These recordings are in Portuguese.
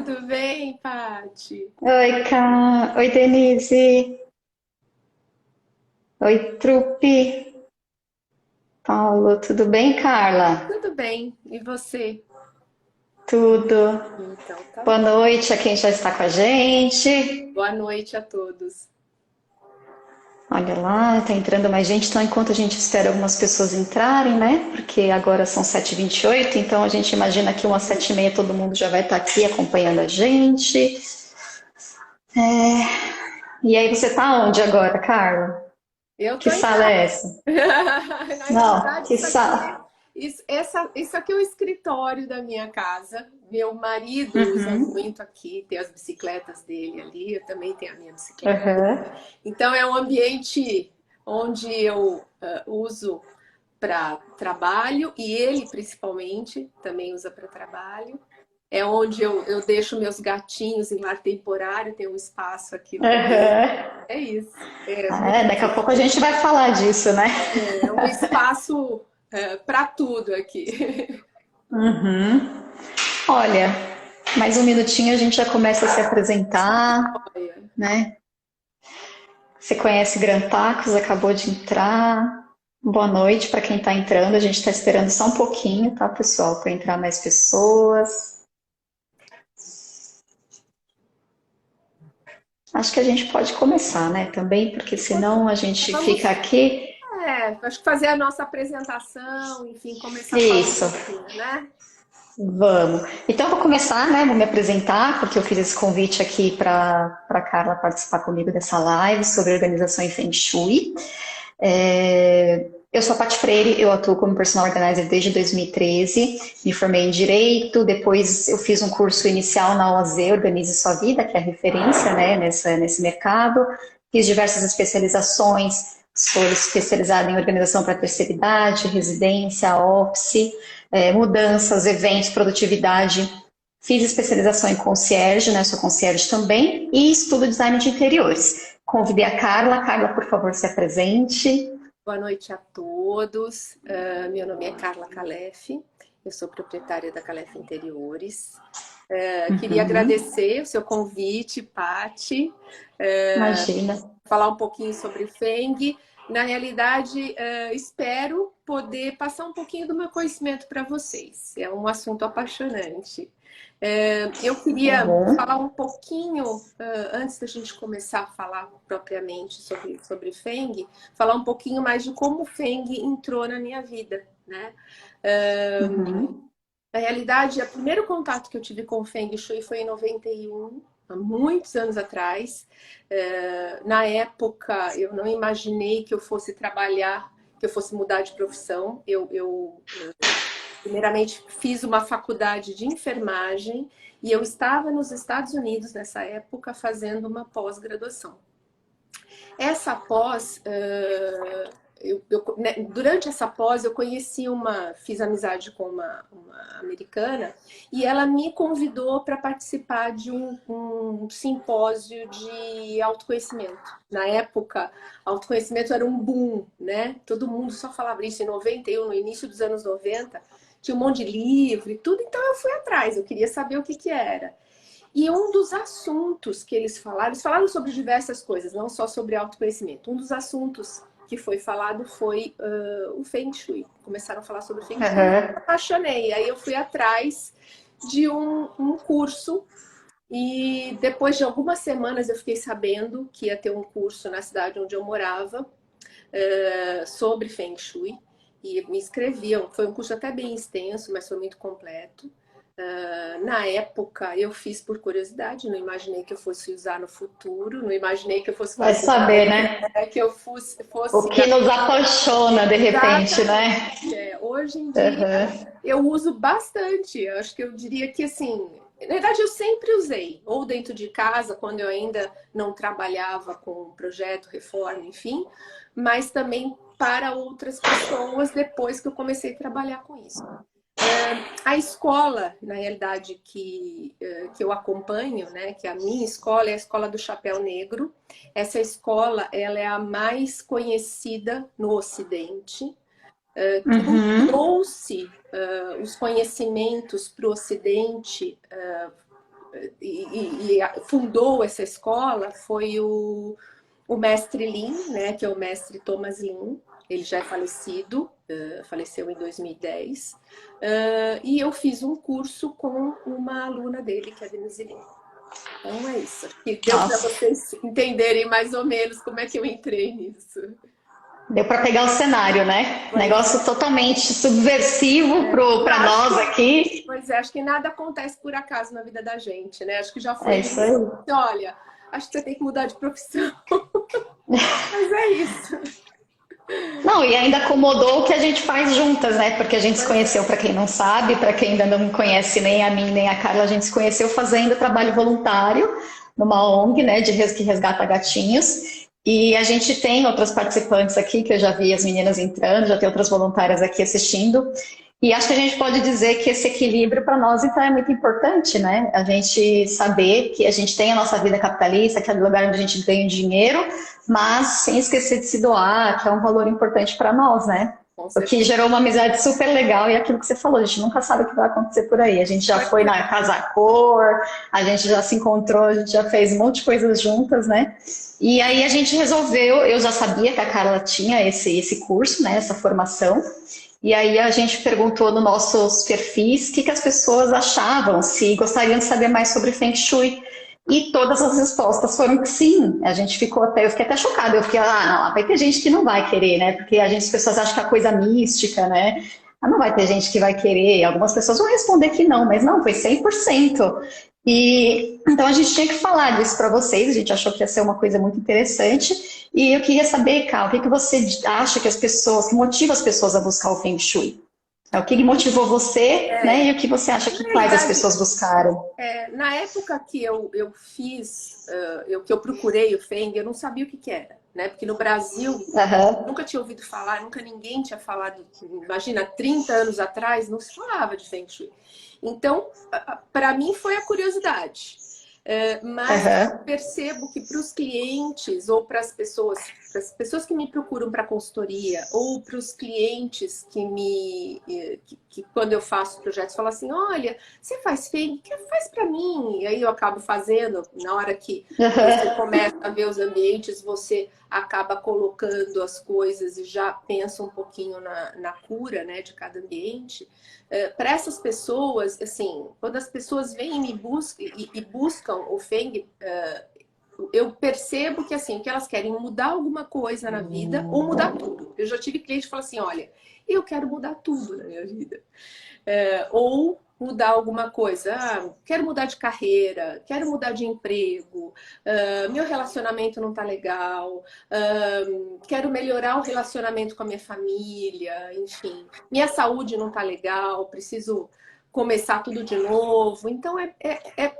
Tudo bem, Pati? Oi, Denise. Oi, Trupe. Paulo, tudo bem, Carla? Tudo bem. E você? Tudo. Então, tá Boa bom. noite a quem já está com a gente. Boa noite a todos. Olha lá, tá entrando mais gente, então enquanto a gente espera algumas pessoas entrarem, né? Porque agora são 7h28, então a gente imagina que umas 7h30 todo mundo já vai estar aqui acompanhando a gente. E aí, você tá onde agora, Carla? Eu Que tô em sala é casa. essa? Na Não, realidade, que isso aqui, sala? isso aqui é o escritório da minha casa. Meu marido usa Uhum, muito aqui, tem as bicicletas dele ali, eu também tenho a minha bicicleta. uhum. Então, é um ambiente onde eu uso para trabalho e ele, principalmente, também usa para trabalho. É onde eu deixo meus gatinhos em lar temporário, tem um espaço aqui para ele. Aham. É isso. É É, daqui a muito. pouco a gente vai falar disso, né? É um espaço para tudo aqui. Uhum. Olha, mais um minutinho a gente já começa a se apresentar, né? Você conhece Gran Tacos, acabou de entrar. Boa noite para quem está entrando. A gente está esperando só um pouquinho, tá, pessoal, para entrar mais pessoas. Acho que a gente pode começar, né? Também, porque senão a gente fica Vamos, aqui. acho que fazer a nossa apresentação, enfim, começar a falar um Isso. pouquinho, né? Vamos. Então, eu vou começar, né? Vou me apresentar, porque eu fiz esse convite aqui para Carla participar comigo dessa live sobre organização e Feng Shui. Eu sou a Paty Freire, eu atuo como personal organizer desde 2013. Me formei em Direito, depois eu fiz um curso inicial na OAZ, Organize Sua Vida, que é a referência, né, nesse mercado. Fiz diversas especializações, sou especializada em organização para terceira idade, residência, office, mudanças, eventos, produtividade. Fiz especialização em concierge, né? Sou concierge também, e estudo design de interiores. Convidei a Carla. Carla, por favor, se apresente. Boa noite a todos. Meu nome é Carla Calef, eu sou proprietária da Calef Interiores. Queria Uhum, agradecer o seu convite, Pati, imagina. falar um pouquinho sobre o Feng. Na realidade, espero poder passar um pouquinho do meu conhecimento para vocês. É um assunto apaixonante. Eu Tá queria falar bom. um pouquinho, antes da gente começar a falar propriamente sobre Feng, falar um pouquinho mais de como o Feng entrou na minha vida, né? Uhum. Na realidade, o primeiro contato que eu tive com o Feng Shui foi em 91, há muitos anos atrás. Na época, eu não imaginei que eu fosse trabalhar, que eu fosse mudar de profissão. Primeiramente, fiz uma faculdade de enfermagem e eu estava nos Estados Unidos nessa época fazendo uma pós-graduação. Essa pós, durante essa pós, eu conheci fiz amizade com uma americana e ela me convidou para participar de um simpósio de autoconhecimento. Na época, autoconhecimento era um boom, né? Todo mundo só falava isso em 91, no início dos anos 90, tinha um monte de livro e tudo, então eu fui atrás, eu queria saber o que que era. E um dos assuntos que eles falaram sobre diversas coisas, não só sobre autoconhecimento. Um dos assuntos que foi falado foi o Feng Shui. Começaram a falar sobre Feng Shui e eu me Uhum. apaixonei. Aí eu fui atrás de um curso e depois de algumas semanas eu fiquei sabendo que ia ter um curso na cidade onde eu morava sobre Feng Shui e me inscreviam. Foi um curso até bem extenso, mas foi muito completo. Na época eu fiz por curiosidade, não imaginei que eu fosse usar no futuro, não imaginei que eu fosse Vai fazer, saber, né? que eu O fosse que nos apaixona de repente, né? exatamente. Hoje em dia Uhum. eu uso bastante. Eu acho que eu diria que assim, na verdade eu sempre usei, ou dentro de casa, quando eu ainda não trabalhava com projeto, reforma, enfim, mas também para outras pessoas depois que eu comecei a trabalhar com isso. A escola, na realidade, que eu acompanho, né, que a minha escola é a escola do Chapéu Negro. Essa escola, ela é a mais conhecida no Ocidente. Quem Uhum. trouxe os conhecimentos para o Ocidente fundou essa escola foi o mestre Lin, né, que é o mestre Thomas Lin. Ele já é falecido, faleceu em 2010. E eu fiz um curso com uma aluna dele, que é a Denise Lin. Então é isso. Que deu para Nossa, vocês entenderem mais ou menos como é que eu entrei nisso. deu para pegar o cenário, né? Negócio totalmente subversivo para nós aqui. Pois é, acho que nada acontece por acaso na vida da gente, né? Acho que já É foi isso aí. isso. Olha, acho que você tem que mudar de profissão. Mas é isso. Não, e ainda acomodou o que a gente faz juntas, né? Porque a gente se Pois é. conheceu, para quem não sabe, para quem ainda não conhece nem a mim nem a Carla, a gente se conheceu fazendo trabalho voluntário numa ONG, né, que resgata gatinhos. E a gente tem outras participantes aqui, que eu já vi as meninas entrando, já tem outras voluntárias aqui assistindo. E acho que a gente pode dizer que esse equilíbrio para nós então é muito importante, né? A gente saber que a gente tem a nossa vida capitalista, que é o lugar onde a gente ganha dinheiro, mas sem esquecer de se doar, que é um valor importante para nós, né? O que gerou uma amizade super legal e aquilo que você falou, a gente nunca sabe o que vai acontecer por aí. A gente já foi na Casa Cor, a gente já se encontrou, a gente já fez um monte de coisas juntas, né? E aí a gente resolveu, eu já sabia que a Carla tinha esse curso, né, essa formação, e aí a gente perguntou nos nossos perfis o que as pessoas achavam, se gostariam de saber mais sobre Feng Shui. E todas as respostas foram que sim. A gente ficou até, eu fiquei até chocada. Eu fiquei, não, vai ter gente que não vai querer, né? Porque as pessoas acham que é coisa mística, né? Não vai ter gente que vai querer. Algumas pessoas vão responder que não, mas não, foi 100%. E então a gente tinha que falar disso para vocês. A gente achou que ia ser uma coisa muito interessante. E eu queria saber, Cal, o que você acha que que motiva as pessoas a buscar o Feng Shui? O que motivou você, né? E o que você acha que faz as pessoas buscarem? Na época que eu fiz, que eu procurei o Feng, eu não sabia o que era, né? Porque no Brasil, nunca tinha ouvido falar, nunca ninguém tinha falado. Imagina, 30 anos atrás, não se falava de Feng Shui. Então, para mim foi a curiosidade. Mas eu percebo que para os clientes ou para as pessoas que me procuram para consultoria ou para os clientes que quando eu faço projetos falam assim, olha, você faz Feng, faz para mim. E aí eu acabo fazendo, na hora que você começa a ver os ambientes, você acaba colocando as coisas e já pensa um pouquinho na cura, né, de cada ambiente. Para essas pessoas, assim, quando as pessoas vêm e me buscam e buscam o Feng, eu percebo que assim, que elas querem mudar alguma coisa na vida ou mudar tudo. Eu já tive cliente que fala assim, olha, eu quero mudar tudo na minha vida. Ou mudar alguma coisa, quero mudar de carreira, quero mudar de emprego, meu relacionamento não tá legal, quero melhorar o relacionamento com a minha família, enfim, minha saúde não tá legal, preciso começar tudo de novo. Então é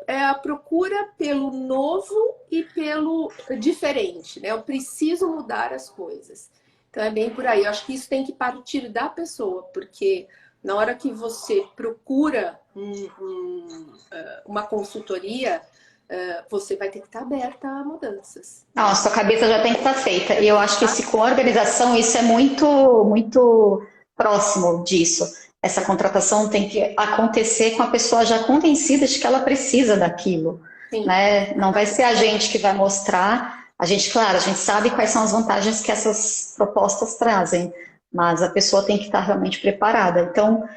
a procura pelo novo e pelo diferente, né? Eu preciso mudar as coisas. Então é bem por aí. Eu acho que isso tem que partir da pessoa, porque na hora que você procura uma consultoria, você vai ter que estar aberta a mudanças. Não, a sua cabeça já tem que estar feita. E eu acho que com a organização isso é muito, muito próximo disso. Essa contratação tem que acontecer com a pessoa já convencida de que ela precisa daquilo. Né? Não vai ser a gente que vai mostrar. A gente, claro, a gente sabe quais são as vantagens que essas propostas trazem, mas a pessoa tem que estar realmente preparada. Então,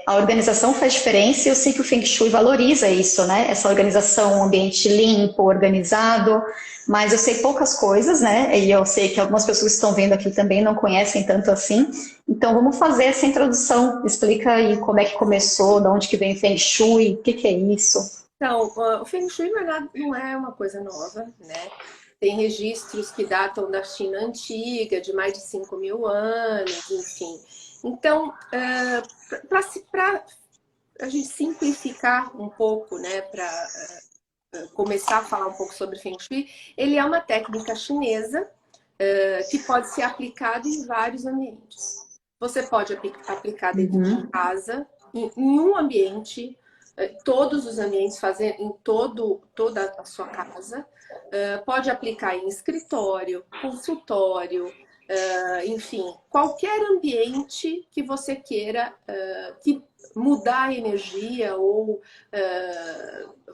a organização faz diferença e eu sei que o Feng Shui valoriza isso, né? Essa organização, um ambiente limpo, organizado, mas eu sei poucas coisas, né? E eu sei que algumas pessoas que estão vendo aqui também não conhecem tanto assim. Então, vamos fazer essa introdução. Explica aí como é que começou, de onde que vem o Feng Shui, o que é isso? Então, o Feng Shui não é uma coisa nova, né? Tem registros que datam da China antiga, de mais de 5.000 anos, enfim. Então, para a gente simplificar um pouco, né, para começar a falar um pouco sobre Feng Shui, ele é uma técnica chinesa que pode ser aplicada em vários ambientes. Você pode aplicar dentro de casa, em um ambiente, todos os ambientes, fazer em toda a sua casa. Pode aplicar em escritório, consultório, enfim, qualquer ambiente que você queira que mudar a energia ou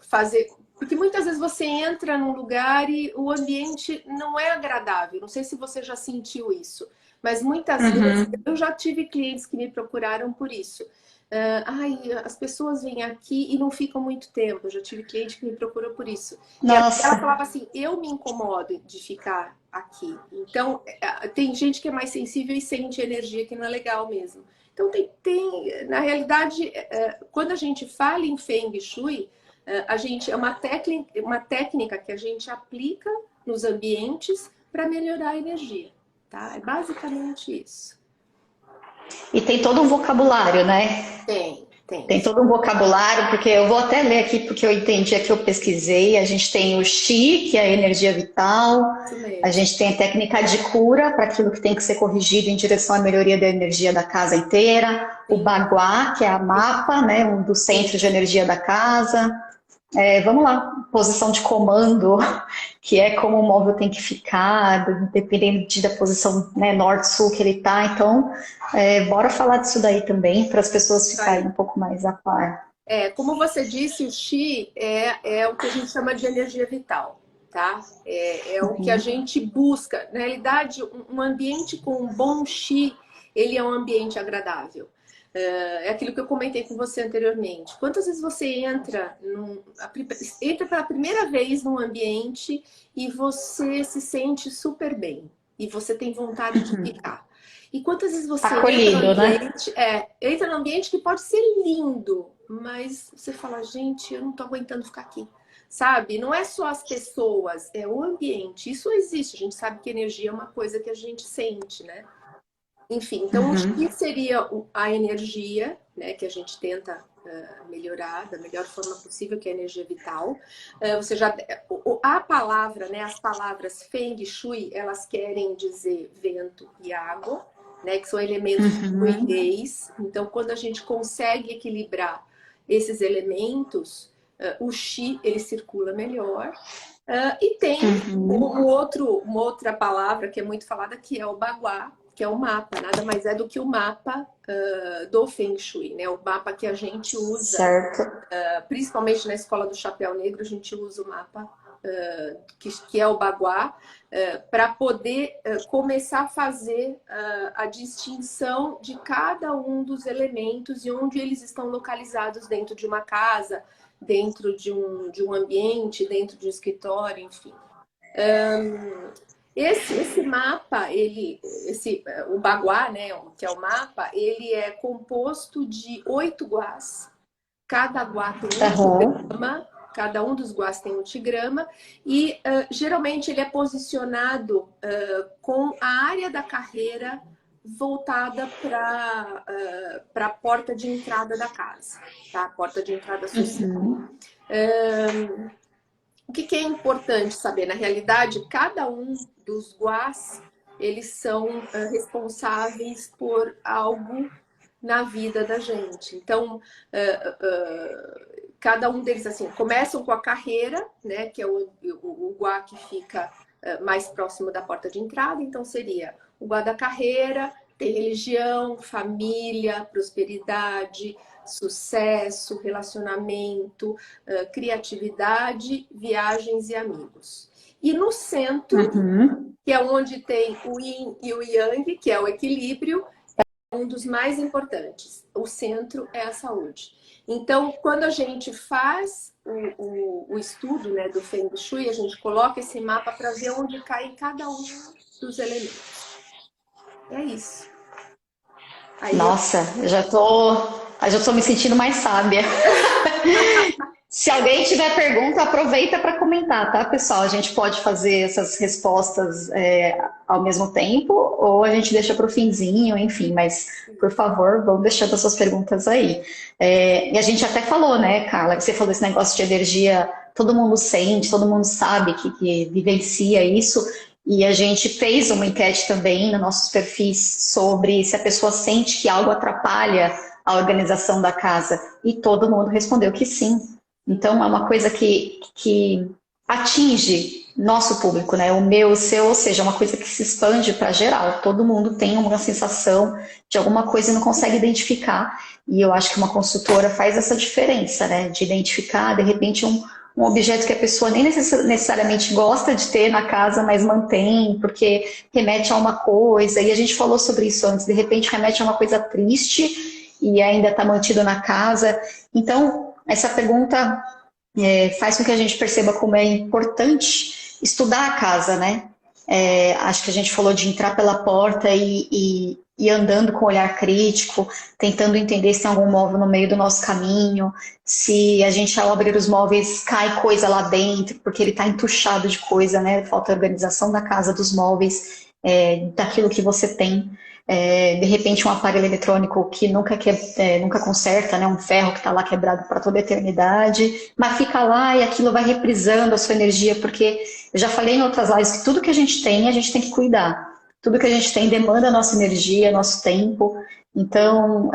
fazer. Porque muitas vezes você entra num lugar e o ambiente não é agradável. Não sei se você já sentiu isso, mas muitas vezes Uhum. eu já tive clientes que me procuraram por isso. Ai, as pessoas vêm aqui e não ficam muito tempo. Eu já tive cliente que me procurou por isso. E ela Nossa. falava assim: eu me incomodo de ficar aqui. Então, tem gente que é mais sensível e sente energia que não é legal mesmo. Então, na realidade, quando a gente fala em Feng Shui, a gente é uma técnica que a gente aplica nos ambientes para melhorar a energia, tá? É basicamente isso. E tem todo um vocabulário, né? Tem. Tem todo um vocabulário, porque eu vou até ler aqui, porque eu entendi aqui, eu pesquisei. A gente tem o Qi, que é a energia vital. Isso A mesmo. gente tem a técnica de cura, para aquilo que tem que ser corrigido em direção à melhoria da energia da casa inteira. O Sim, Bagua, que é a mapa, né, um dos centros de isso. energia da casa. Vamos lá, posição de comando, que é como o móvel tem que ficar, dependendo da posição, né, norte-sul que ele está. Então, bora falar disso daí também, para as pessoas Isso ficarem aí. um pouco mais a par. Como você disse, o Qi é o que a gente chama de energia vital, tá? É o que a Uhum. gente busca. Na realidade, um ambiente com um bom Qi, ele é um ambiente agradável. É aquilo que eu comentei com você anteriormente. Quantas vezes você entra pela primeira vez num ambiente e você se sente super bem e você tem vontade de ficar? E quantas vezes você Acolhido, né? entra num ambiente que pode ser lindo, mas você fala, gente, eu não tô aguentando ficar aqui. Sabe? Não é só as pessoas, é o ambiente. Isso existe. A gente sabe que energia é uma coisa que a gente sente, né? Enfim, então o que Uhum. seria a energia, né, que a gente tenta melhorar da melhor forma possível, que é a energia vital. Você já a palavra, né, as palavras Feng Shui, elas querem dizer vento e água, né, que são elementos de Uhum. fluidez. Então, quando a gente consegue equilibrar esses elementos, o Qi ele circula melhor. E tem Uhum. uma outra palavra que é muito falada, que é o Bagua, que é o mapa. Nada mais é do que o mapa do Feng Shui, né? O mapa que a gente usa, Certo. principalmente na escola do Chapéu Negro, a gente usa o mapa que é o Bagua, para poder começar a fazer a distinção de cada um dos elementos e onde eles estão localizados dentro de uma casa, dentro de um ambiente, dentro de um escritório, enfim. Esse mapa, o Bagua, né, que é o mapa, ele é composto de 8 guás. Cada guá tem um Aham. tigrama, cada um dos guás tem um tigrama, e geralmente ele é posicionado com a área da carreira voltada para a porta de entrada da casa, tá? A porta de entrada social. Uhum. O que é importante saber? Na realidade, cada um dos guás, eles são responsáveis por algo na vida da gente. Então, cada um deles, assim, começam com a carreira, né, que é o guá que fica mais próximo da porta de entrada. Então, seria o guá da carreira, tem religião, família, prosperidade, sucesso, relacionamento, criatividade, viagens e amigos. E no centro, Uhum. que é onde tem o yin e o yang, que é o equilíbrio, é um dos mais importantes. O centro é a saúde. Então, quando a gente faz o estudo, né, do Feng Shui, a gente coloca esse mapa para ver onde cai cada um dos elementos. É isso. Aí eu... Nossa, eu já tô me sentindo mais sábia. Se alguém tiver pergunta, aproveita para comentar, tá, pessoal? A gente pode fazer essas respostas ao mesmo tempo, ou a gente deixa para o finzinho, enfim, mas por favor, vão deixando as suas perguntas aí. E a gente até falou, né, Carla, que você falou esse negócio de energia, todo mundo sente, todo mundo sabe que vivencia isso, e a gente fez uma enquete também nos nossos perfis sobre se a pessoa sente que algo atrapalha a organização da casa, e todo mundo respondeu que sim. Então, é uma coisa que atinge, nosso público, né? O meu, o seu, ou seja, uma coisa que se expande para geral. Todo mundo tem uma sensação de alguma coisa e não consegue identificar. E eu acho que uma consultora faz essa diferença, né? De identificar, de repente, um objeto que a pessoa nem necessariamente gosta de ter na casa, mas mantém, porque remete a uma coisa. E a gente falou sobre isso antes. De repente, remete a uma coisa triste e ainda está mantido na casa. Então, essa pergunta faz com que a gente perceba como é importante estudar a casa, né? Acho que a gente falou de entrar pela porta e andando com olhar crítico, tentando entender se tem algum móvel no meio do nosso caminho, se a gente, ao abrir os móveis, cai coisa lá dentro, porque ele está entuchado de coisa, né? Falta organização da casa, dos móveis, daquilo que você tem. De repente um aparelho eletrônico que nunca conserta, né? Um ferro que está lá quebrado para toda a eternidade, mas fica lá e aquilo vai reprisando a sua energia, porque eu já falei em outras lives que tudo que a gente tem que cuidar. Tudo que a gente tem demanda a nossa energia, nosso tempo. Então,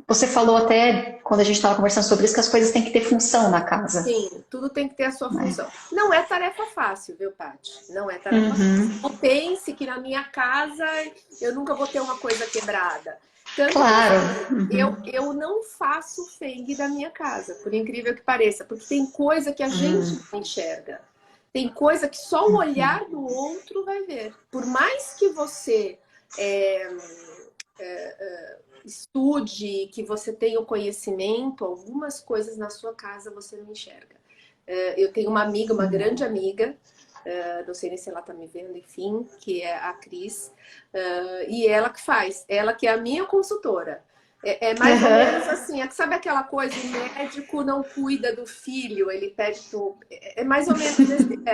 você falou até, quando a gente estava conversando sobre isso, que as coisas têm que ter função na casa. Sim, tudo tem que ter a sua função. Não é tarefa fácil, viu, Paty? Não é tarefa fácil. Não pense que na minha casa eu nunca vou ter uma coisa quebrada. Tanto Claro. eu não faço feng da minha casa, por incrível que pareça, porque tem coisa que a gente não enxerga. Tem coisa que só o olhar do outro vai ver. Por mais que você estude, que você tenha o conhecimento, algumas coisas na sua casa você não enxerga. Eu tenho uma amiga, uma grande amiga, não sei nem se ela está me vendo, enfim, que é a Cris, e ela que faz, ela que é a minha consultora. É mais ou menos assim, sabe aquela coisa, o médico não cuida do filho, ele pede pro... É mais ou menos assim,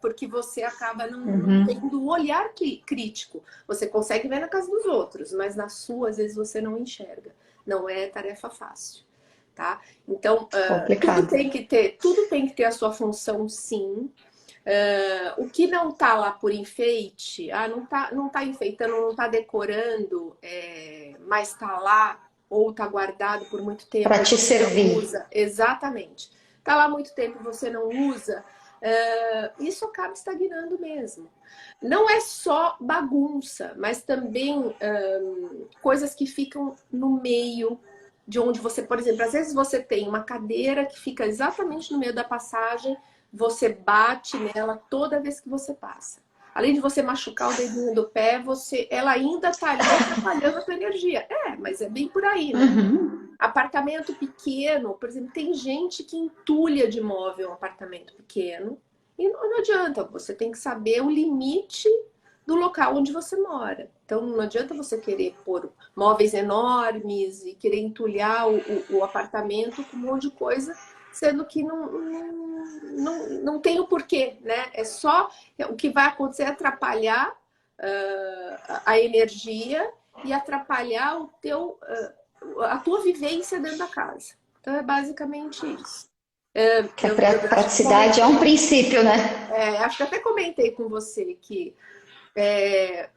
porque você acaba não tendo um olhar crítico. Você consegue ver na casa dos outros, mas na sua, às vezes, você não enxerga. Não é tarefa fácil, tá? Então, tudo tem que ter a sua função, sim. O que não tá lá por enfeite, não tá enfeitando, não tá decorando, mas tá lá ou tá guardado por muito tempo. Para te servir. Usa. Exatamente. Tá lá muito tempo e você não usa, isso acaba estagnando mesmo. Não é só bagunça, mas também coisas que ficam no meio de onde você, por exemplo, às vezes você tem uma cadeira que fica exatamente no meio da passagem, você bate nela toda vez que você passa. Além de você machucar o dedinho do pé, ela ainda está ali atrapalhando a sua energia. Mas é bem por aí, né? Apartamento pequeno, por exemplo, tem gente que entulha de móvel um apartamento pequeno e não adianta, você tem que saber o limite do local onde você mora. Então não adianta você querer pôr móveis enormes e querer entulhar o apartamento com um monte de coisa, sendo que não tem o porquê, né? É só o que vai acontecer é atrapalhar a energia e atrapalhar a tua vivência dentro da casa. Então é basicamente isso. Que a praticidade é um princípio, né? Acho que até comentei com você que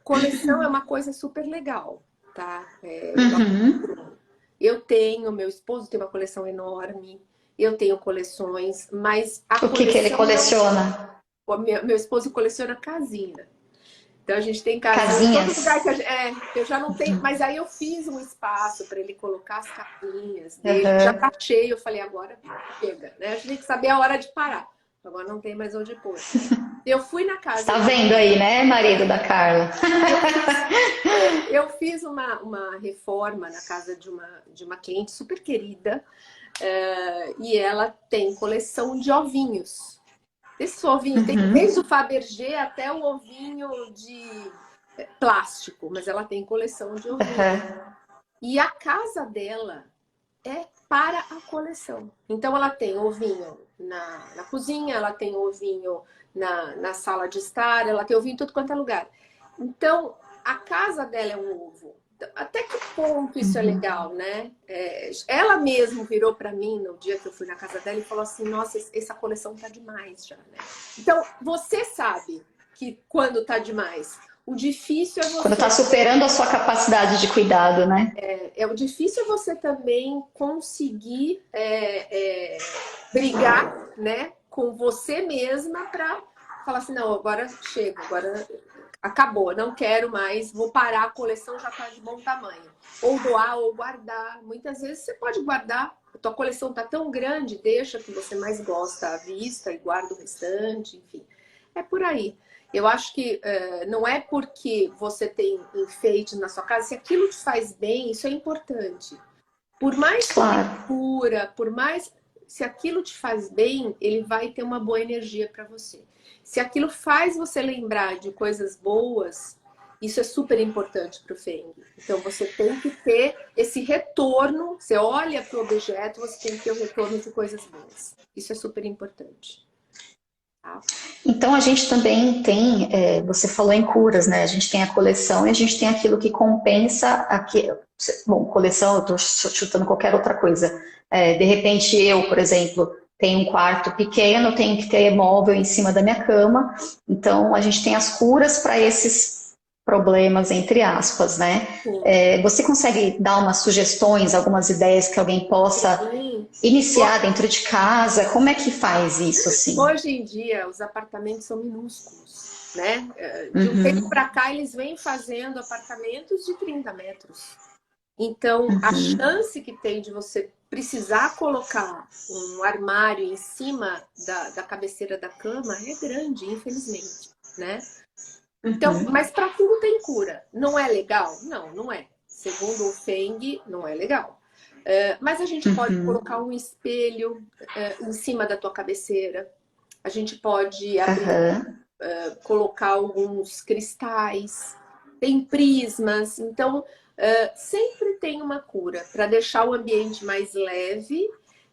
coleção é uma coisa super legal, tá? Eu tenho, meu esposo tem uma coleção enorme. Eu tenho coleções, mas o que ele coleciona? Meu esposo coleciona casinha. Então a gente tem casinha. Todo lugar que eu já não tenho, mas aí eu fiz um espaço para ele colocar as casinhas dele. Já tá cheio, eu falei, agora chega, né? A gente tem que saber a hora de parar. Agora não tem mais onde pôr. Eu fui na casa. Tá vendo aí, né, marido da Carla? Eu fiz uma reforma na casa de uma cliente super querida. E ela tem coleção de ovinhos. Esse ovinho tem desde o Fabergé até o ovinho de plástico, mas ela tem coleção de ovinhos. E a casa dela é para a coleção. Então ela tem ovinho na cozinha, ela tem ovinho na sala de estar, ela tem ovinho em tudo quanto é lugar. Então a casa dela é um ovo. Até que ponto isso é legal, né? Ela mesma virou para mim no dia que eu fui na casa dela e falou assim, nossa, essa coleção tá demais já, né? Então, você sabe que quando tá demais, o difícil é você... Quando tá superando a sua capacidade de cuidado, né? O difícil é você também conseguir brigar, né, com você mesma para falar assim, não, agora chega, agora acabou, não quero mais, vou parar, a coleção já está de bom tamanho. Ou doar, ou guardar. Muitas vezes você pode guardar, a tua coleção está tão grande, deixa o que você mais gosta à vista e guarda o restante, enfim. É por aí. Eu acho que não é porque você tem enfeite na sua casa, se aquilo te faz bem, isso é importante. Por mais que tenha Claro. cura, por mais... Se aquilo te faz bem, ele vai ter uma boa energia para você. Se aquilo faz você lembrar de coisas boas, isso é super importante para o Feng. Então você tem que ter esse retorno. Você olha para o objeto, você tem que ter o retorno de coisas boas. Isso é super importante. Tá? Então a gente também tem, você falou em curas, né? A gente tem a coleção e a gente tem aquilo que compensa aqui. Bom, coleção, eu estou chutando qualquer outra coisa. De repente eu, por exemplo, tenho um quarto pequeno, tenho que ter móvel em cima da minha cama. Então a gente tem as curas para esses problemas, entre aspas, né? Sim. Você consegue dar umas sugestões, algumas ideias que alguém possa Sim. iniciar dentro de casa? Como é que faz isso, assim? Hoje em dia, os apartamentos são minúsculos, né? De um tempo Uhum, para cá, eles vêm fazendo apartamentos de 30 metros. Então, a uhum. chance que tem de você precisar colocar um armário em cima da cabeceira da cama é grande, infelizmente, né? Então, Uhum, mas para tudo tem cura. Não é legal? Não, não é. Segundo o Feng, não é legal. Mas a gente pode uhum, colocar um espelho em cima da tua cabeceira. A gente pode abrir, aham, colocar alguns cristais. Tem prismas. Então, sempre tem uma cura para deixar o ambiente mais leve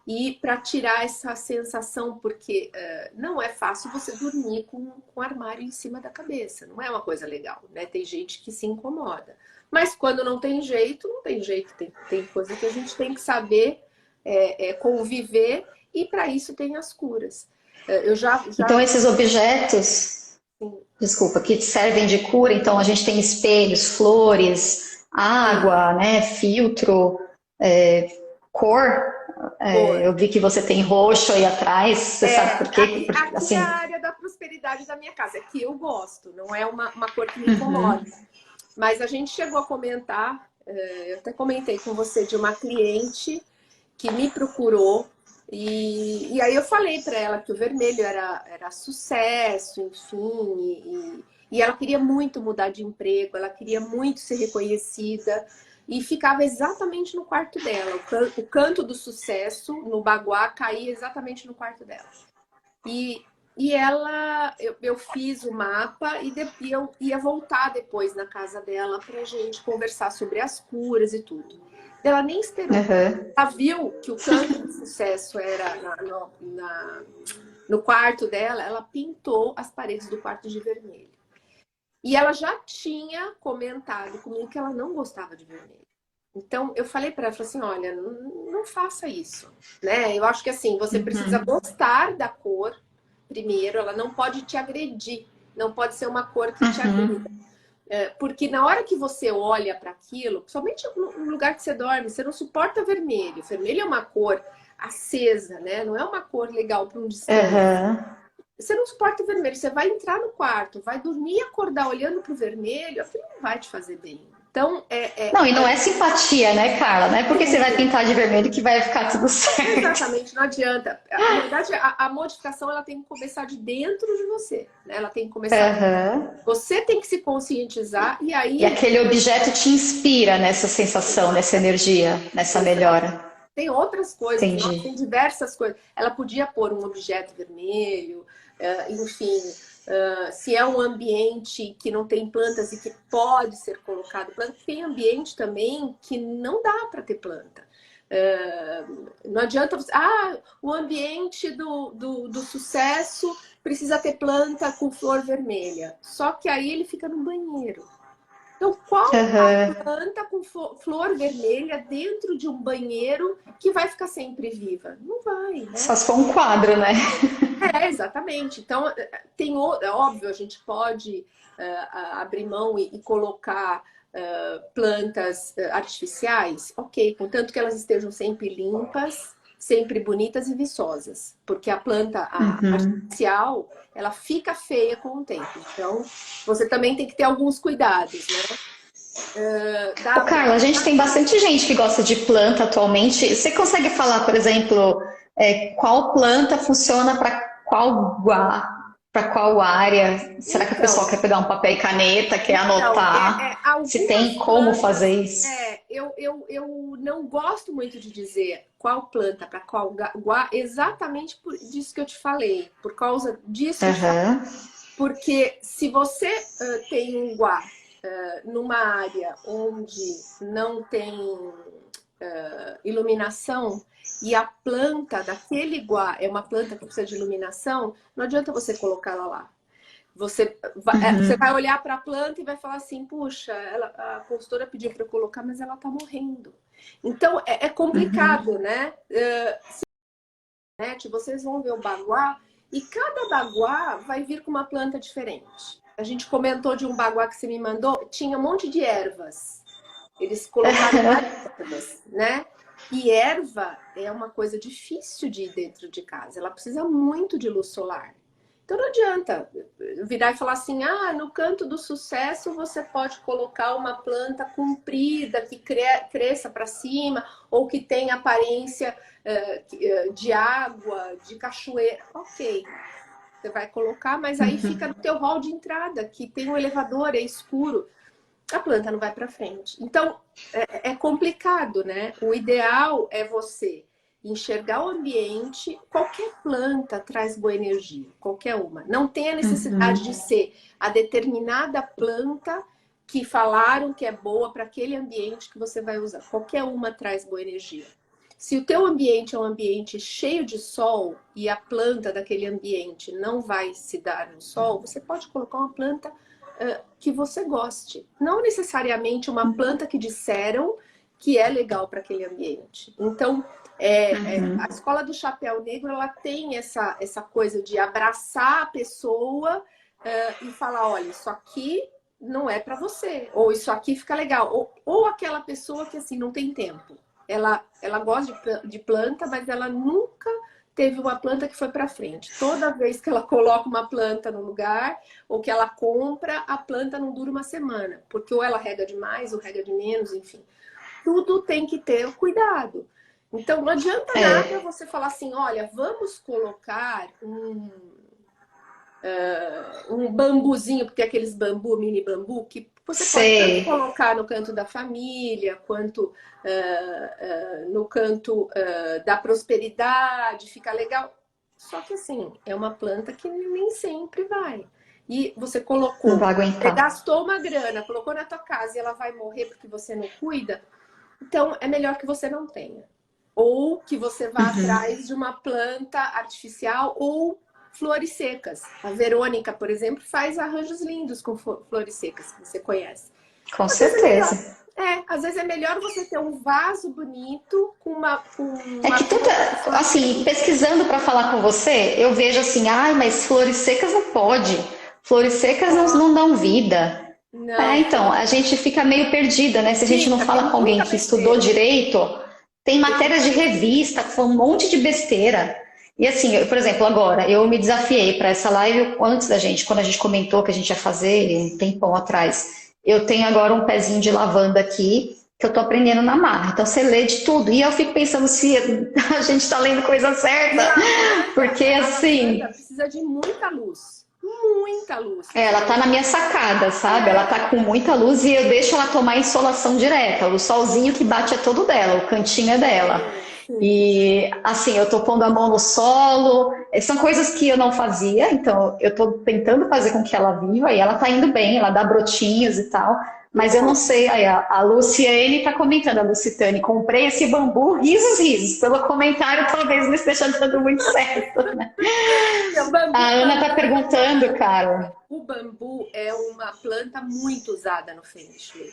e para tirar essa sensação, porque não é fácil você dormir com o armário em cima da cabeça. Não é uma coisa legal, né? Tem gente que se incomoda. Mas quando não tem jeito, não tem jeito. Tem coisa que a gente tem que saber conviver e para isso tem as curas. Eu Então, já esses objetos, desculpa, que servem de cura, então a gente tem espelhos, flores, sim, água, né, filtro, é, cor. cor. Eu vi que você tem roxo aí atrás, você sabe por quê? Aqui é a Assim, área da prosperidade da minha casa, que eu gosto, não é uma cor que me incomoda. uhum, Mas a gente chegou a comentar, eu até comentei com você de uma cliente que me procurou, e aí eu falei para ela que o vermelho era sucesso, enfim, e ela queria muito mudar de emprego, ela queria muito ser reconhecida, e ficava exatamente no quarto dela. O canto do sucesso no Baguá caía exatamente no quarto dela. E, eu fiz o mapa e eu ia voltar depois na casa dela pra gente conversar sobre as curas e tudo. Ela nem esperou. uhum, Ela viu que o canto de sucesso era no quarto dela, ela pintou as paredes do quarto de vermelho. E ela já tinha comentado comigo que ela não gostava de vermelho. Então eu falei para ela, falei assim, olha, não faça isso, né? Eu acho que assim, você precisa uhum, gostar da cor primeiro, ela não pode te agredir, não pode ser uma cor que te agrida. uhum, Porque na hora que você olha para aquilo, principalmente no lugar que você dorme, você não suporta vermelho. Vermelho é uma cor acesa, né? Não é uma cor legal para um descanso. uhum. Você não suporta vermelho, você vai entrar no quarto, vai dormir e acordar olhando para o vermelho, aquilo não vai te fazer bem. Então, Não, e não é simpatia, né, Carla? Não é porque você vai pintar de vermelho que vai ficar tudo certo. exatamente, não adianta. Na verdade, a modificação ela tem que começar de dentro de você, né? Ela tem que começar. Uhum. Você tem que se conscientizar e E aí. aquele objeto te inspira nessa sensação, nessa energia, nessa Exato. melhora. Tem outras coisas, nossa, Entendi. tem diversas coisas. Ela podia pôr um objeto vermelho, enfim. Se é um ambiente que não tem plantas e que pode ser colocado planta, tem ambiente também que não dá para ter planta. Não adianta você. O ambiente do sucesso precisa ter planta com flor vermelha. Só que aí ele fica no banheiro. Então, qual Uhum. planta com flor vermelha dentro de um banheiro que vai ficar sempre viva? Não vai, Só né? se for um quadro, né? Exatamente. Então, é óbvio, a gente pode abrir mão e colocar plantas artificiais, ok, contanto que elas estejam sempre limpas, sempre bonitas e viçosas, porque a planta artificial, ela fica feia com o tempo. Então, você também tem que ter alguns cuidados, né? Ô, Carla, a gente tem bastante gente que gosta de planta atualmente. Você consegue falar, por exemplo, qual planta funciona para qual área? Será que o pessoal quer pegar um papel e caneta, quer anotar? Se tem algumas como plantas, fazer isso? eu não gosto muito de dizer qual planta para qual exatamente por disso que eu te falei, por causa disso que eu te falei. Aham. Porque se você tem um guá numa área onde não tem iluminação e a planta daquele guá é uma planta que precisa de iluminação, não adianta você colocar ela lá. Você vai olhar para a planta e vai falar assim, puxa, a consultora pediu para eu colocar, mas ela está morrendo. Então, é complicado, né? Vocês vão ver o baguá e cada baguá vai vir com uma planta diferente. A gente comentou de um baguá que você me mandou, tinha um monte de ervas. Eles colocaram várias ervas, né? E erva é uma coisa difícil de ir dentro de casa. Ela precisa muito de luz solar. Então não adianta virar e falar assim, no canto do sucesso você pode colocar uma planta comprida que cresça para cima ou que tenha aparência de água, de cachoeira. Ok, você vai colocar, mas aí fica no teu hall de entrada, que tem um elevador, é escuro. A planta não vai para frente. Então, é complicado, né? O ideal é você enxergar o ambiente. Qualquer planta traz boa energia, qualquer uma. Não tem a necessidade de ser a determinada planta que falaram que é boa para aquele ambiente que você vai usar. Qualquer uma traz boa energia. Se o teu ambiente é um ambiente cheio de sol e a planta daquele ambiente não vai se dar no sol, você pode colocar uma planta que você goste. Não necessariamente uma planta que disseram que é legal para aquele ambiente. Então, a escola do chapéu negro, ela tem essa coisa de abraçar a pessoa e falar, olha, isso aqui não é para você. Ou isso aqui fica legal. Ou aquela pessoa que, assim, não tem tempo. Ela gosta de planta, mas ela nunca teve uma planta que foi para frente. Toda vez que ela coloca uma planta no lugar, ou que ela compra, a planta não dura uma semana. Porque ou ela rega demais, ou rega de menos, enfim. Tudo tem que ter cuidado. Então, não adianta nada você falar assim, olha, vamos colocar um bambuzinho, porque aqueles bambu, mini bambu, que você pode tanto colocar no canto da família, quanto no canto da prosperidade, fica legal. Só que assim, é uma planta que nem sempre vai. E você colocou, Não vai você aguentar. gastou uma grana, colocou na tua casa e ela vai morrer porque você não cuida, então é melhor que você não tenha. Ou que você vá atrás de uma planta artificial ou flores secas. A Verônica, por exemplo, faz arranjos lindos com flores secas, que você conhece. Com Às vezes é melhor. certeza. Às vezes é melhor você ter um vaso bonito com uma É que tanta, assim, pesquisando para falar com você, eu vejo assim, mas flores secas não pode. Flores secas não dão vida. Não, Então, a gente fica meio perdida, né? Se a gente não fica, tem fala com alguém muita que estudou besteira. direito, tem matérias de revista, foi um monte de besteira. E assim, por exemplo, agora, eu me desafiei para essa live antes quando a gente comentou que a gente ia fazer um tempão atrás. Eu tenho agora um pezinho de lavanda aqui, que eu tô aprendendo na marra. Então, você lê de tudo. E eu fico pensando se a gente está lendo coisa certa. Porque, assim, lavanda precisa de muita luz. Muita luz. ela tá na minha sacada, sabe? Ela tá com muita luz e eu deixo ela tomar insolação direta. O solzinho que bate é todo dela, o cantinho é dela. E assim, eu tô pondo a mão no solo. São coisas que eu não fazia, então eu tô tentando fazer com que ela viva e ela tá indo bem, ela dá brotinhos e tal. Mas eu não sei, aí a Luciane tá comentando, a Lucitane, comprei esse bambu, risos, risos. Pelo comentário, talvez não esteja dando muito certo, né? A Ana tá perguntando, cara. O bambu é uma planta muito usada no Feng Shui.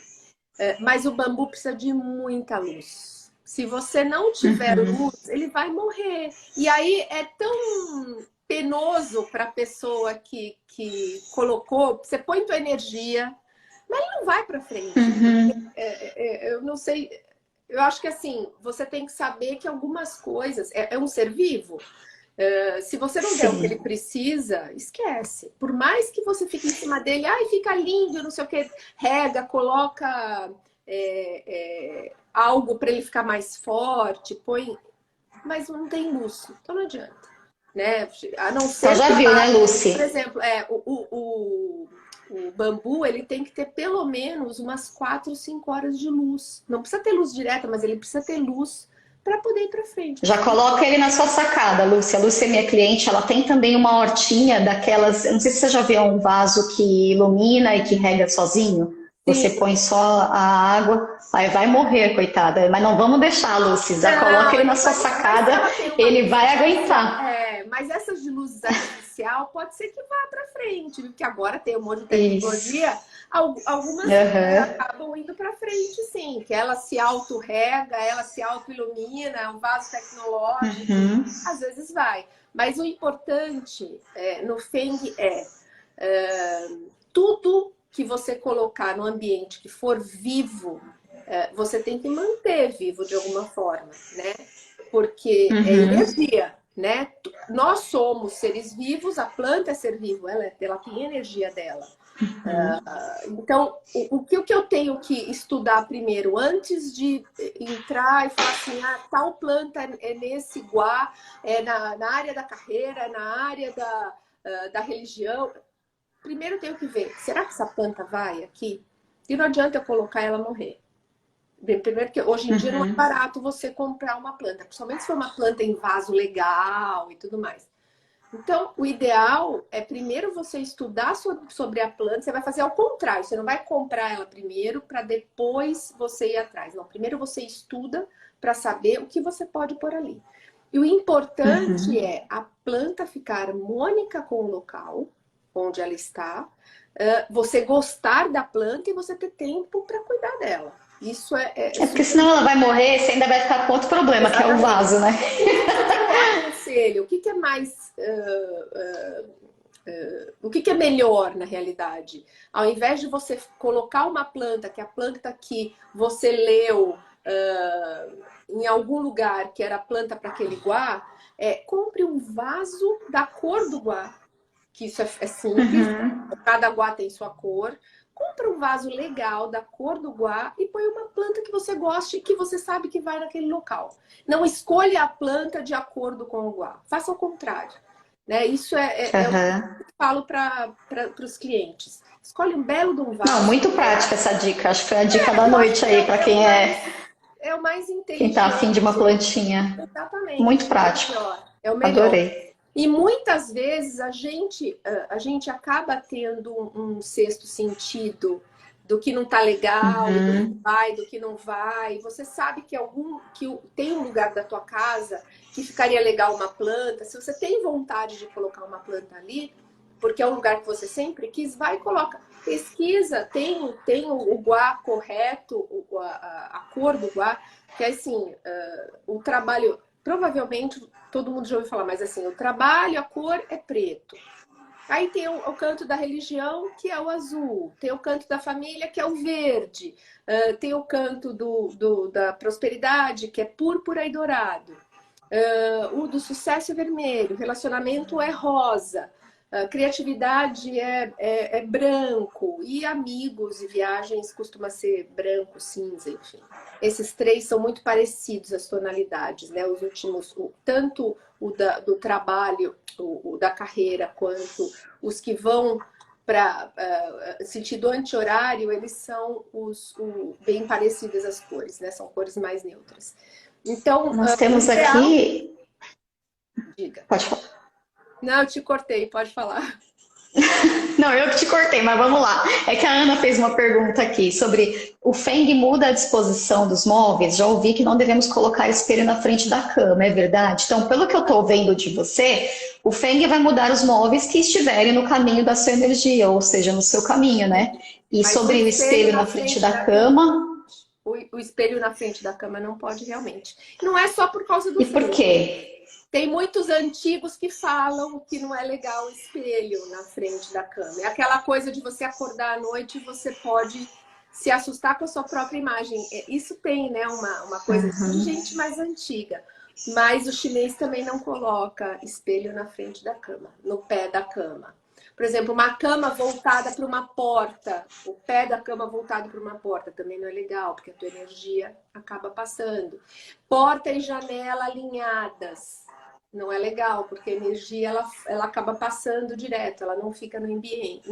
Mas o bambu precisa de muita luz. Se você não tiver luz, ele vai morrer. E aí é tão penoso para a pessoa que colocou. Você põe tua energia, mas ele não vai para frente. Eu não sei. Eu acho que assim, você tem que saber que algumas coisas é um ser vivo. Se você não der o que ele Sim. precisa, esquece. Por mais que você fique em cima dele, ai, fica lindo, não sei o que, rega, coloca algo para ele ficar mais forte, põe, mas não tem luz, então não adianta, né? A não Então ser já que viu, né, vá, por Lucy? exemplo, o bambu, ele tem que ter pelo menos umas 4, 5 horas de luz. Não precisa ter luz direta, mas ele precisa ter luz para poder ir para frente. Já coloca ele na sua sacada, Lúcia. A Lúcia é minha cliente, ela tem também uma hortinha daquelas. Eu não sei se você já viu um vaso que ilumina e que rega sozinho. Você Sim. põe só a água, aí vai morrer, coitada. Mas não vamos deixar, Lúcia. Já coloca Não, ele na ele sua vai. Mas se sacada, ela tem uma ele luz vai artificial. aguentar. Mas essas de luzes artificial pode ser que vá para frente, porque agora tem um monte de Isso. tecnologia. Algumas Aham. acabam indo para frente, sim, que ela se auto-rega, ela se auto-ilumina, é um vaso tecnológico, Uhum. às vezes vai. Mas o importante no Feng tudo que você colocar no ambiente que for vivo, você tem que manter vivo de alguma forma, né? Porque é Uhum. energia, né? Nós somos seres vivos, a planta é ser vivo, ela tem energia dela. Então, o que eu tenho que estudar primeiro, antes de entrar e falar assim, tal planta é nesse guá, na área da carreira, na área da religião. Primeiro eu tenho que ver, será que essa planta vai aqui? E não adianta eu colocar ela morrer. Bem, primeiro que hoje em dia não é Uhum. barato você comprar uma planta, principalmente se for uma planta em vaso legal e tudo mais. Então, o ideal é primeiro você estudar sobre a planta, você vai fazer ao contrário, você não vai comprar ela primeiro para depois você ir atrás. Não, primeiro você estuda para saber o que você pode pôr ali. E o importante Uhum. é a planta ficar harmônica com o local onde ela está, você gostar da planta e você ter tempo para cuidar dela. Isso é É porque super senão ela vai importante. morrer, você ainda vai ficar com outro problema, que é o Exatamente. vaso, né? O que você me aconselha? O que é mais. O que é melhor na realidade? Ao invés de você colocar uma planta, que a planta que você leu em algum lugar que era planta para aquele guá, compre um vaso da cor do guá, que isso é simples, Uhum. cada guá tem sua cor. Compra um vaso legal da cor do guá e põe uma planta que você goste e que você sabe que vai naquele local. Não escolha a planta de acordo com o guá. Faça o contrário. Né? Isso é o que Aham. eu falo para os clientes. Escolhe um belo de um Não, vaso. muito prática essa dica. Acho que foi a dica da Eu acho noite que aí para é o mais quem tá afim de uma inteligente. plantinha. Muito Exatamente. É o prático. melhor. É o melhor. Adorei. E muitas vezes a gente acaba tendo um sexto sentido do que não tá legal, e do que Uhum. vai, do que não vai. Você sabe que tem um lugar da tua casa que ficaria legal uma planta. Se você tem vontade de colocar uma planta ali, porque é um lugar que você sempre quis, vai e coloca. Pesquisa, tem o guá correto, a cor do guá, que é assim, o trabalho, provavelmente todo mundo já ouviu falar, mas assim, o trabalho, a cor é preto. Aí tem o canto da religião, que é o azul. Tem o canto da família, que é o verde. Tem o canto da prosperidade, que é púrpura e dourado. O do sucesso é vermelho. Relacionamento é rosa. Criatividade é branco. E amigos e viagens costuma ser branco, cinza, enfim. Esses três são muito parecidos, as tonalidades, né? Os últimos, tanto do trabalho, o da carreira, quanto os que vão para sentido anti-horário, eles são bem parecidas as cores, né? São cores mais neutras. Então, Nós o temos ideal, aqui. diga. Pode falar. Não, eu te cortei, pode falar. Não, eu que te cortei, mas vamos lá. É que a Ana fez uma pergunta aqui sobre o Feng muda a disposição dos móveis. Já ouvi que não devemos colocar espelho na frente da cama, é verdade? Então, pelo que eu estou vendo de você, o Feng vai mudar os móveis que estiverem no caminho da sua energia, ou seja, no seu caminho, né? E Mas o sobre o espelho espelho na na frente frente da da cama, cama, o espelho na frente da cama não pode realmente. Não é só por causa do e por frio. quê? Tem muitos antigos que falam que não é legal o espelho na frente da cama. É aquela coisa de você acordar à noite e você pode se assustar com a sua própria imagem. Isso tem, né, uma coisa de gente mais antiga. Mas o chinês também não coloca espelho na frente da cama, no pé da cama. Por exemplo, uma cama voltada para uma porta, o pé da cama voltado para uma porta também não é legal, porque a tua energia acaba passando. Porta e janela alinhadas, não é legal, porque a energia ela acaba passando direto, ela não fica no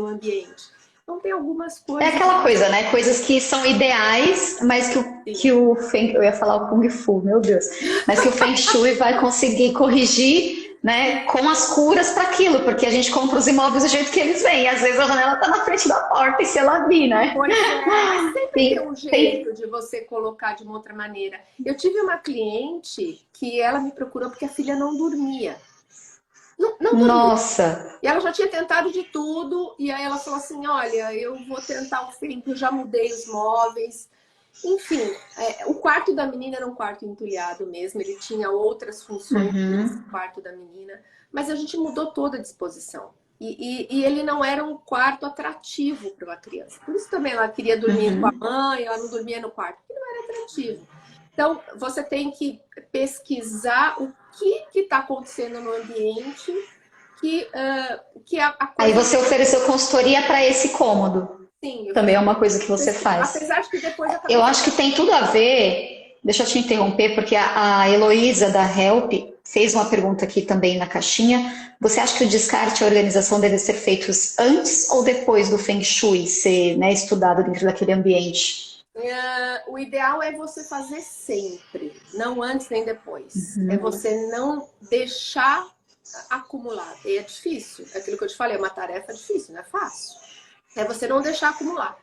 ambiente. Então tem algumas É coisas. aquela coisa, né? Coisas que são ideais, mas que o Feng, eu ia falar o Kung Fu, meu Deus, mas que o Feng Shui vai conseguir corrigir, né, com as curas para aquilo, porque a gente compra os imóveis do jeito que eles vêm, e às vezes a janela tá na frente da porta e se ela vir, né? Pois é, mas sempre tem um Tem. jeito de você colocar de uma outra maneira. Eu tive uma cliente que ela me procurou porque a filha não dormia. Não dormia. Nossa, E ela já tinha tentado de tudo, e aí ela falou assim, olha, eu vou tentar o Feng, eu já mudei os móveis. Enfim, o quarto da menina era um quarto entulhado mesmo, ele tinha outras funções nesse quarto da menina, mas a gente mudou toda a disposição. E ele não era um quarto atrativo para uma criança. Por isso também ela queria dormir com a mãe, ela não dormia no quarto, porque não era atrativo. Então, você tem que pesquisar o que está acontecendo no ambiente, que a aí coisa... você ofereceu consultoria para esse cômodo. Sim, eu Também fiz. é uma coisa que você faz. Apesar de que depois eu Eu acabei... acho que tem tudo a ver, deixa eu te interromper, porque a Heloísa da Help fez uma pergunta aqui também na caixinha. Você acha que o descarte e a organização devem ser feitos antes ou depois do Feng Shui ser, né, estudado dentro daquele ambiente? O ideal é você fazer sempre, não antes nem depois. É você não deixar acumular. E é difícil, é aquilo que eu te falei, é uma tarefa difícil, não é fácil. É você não deixar acumular.